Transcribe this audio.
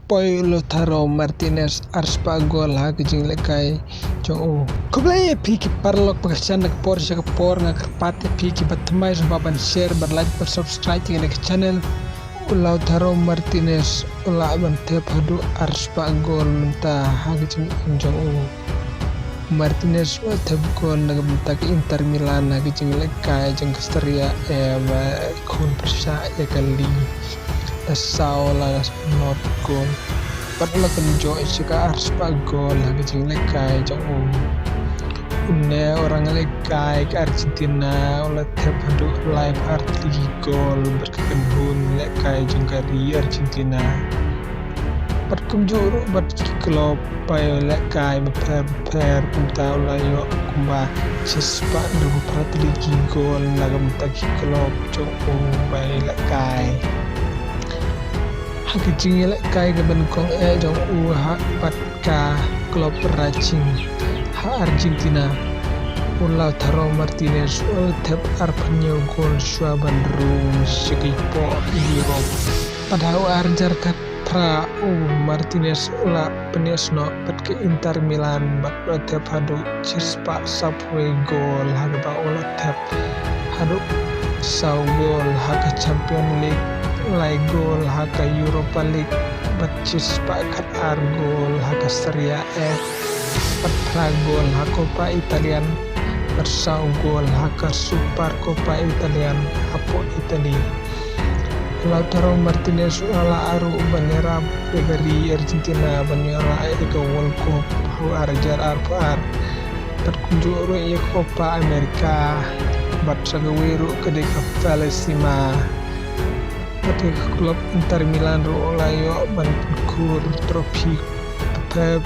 Poi Lautaro Martinez arspa gol ha kijing lekai jong kublai piki parlok pagsan nak por sa por nga karpate piki batmai sa baban share berlike bersubscribe ke channel Lautaro Martinez ula bante padu arspa gol menta ha kijing jong Martinez teb gol nag menta ke Inter Milan ha kijing lekai jong Casteria kon persa kali Saula not goal but la kan joy sika arspa gol lagi jing lekai jong une orang lekai ke Argentina ola tepadu live arti gol berkebun lekai jong kari Argentina pat kumjuru bat klub payo lekai per kumta ola yo kumba sispa ndu prati gol lagam taki klub jong bay lekai Hakijing lekai ke benkong jong ha patka klub racing ha Argentina Lautaro Martinez tep arpanyo gol shua bandrung sekipo Europe padahal arjar kat pra Martinez ula penesno patke Inter Milan bat tep hadu cispa sapwe gol hagba ula tep hadu saw gol haga Champions League lai gol haka Europa League bacis pakat argol haka Serie A patra gol haka Coppa Italian bersau gol haka Super Coppa Italian hapo Itali Lautaro Martinez ala aru banera dari Argentina banera eka World Cup hu arjar arpar terkunjuru ya Copa America bat sagawiru kedeka Palestina ketika klub Inter Milan ro layo ban kur trofi per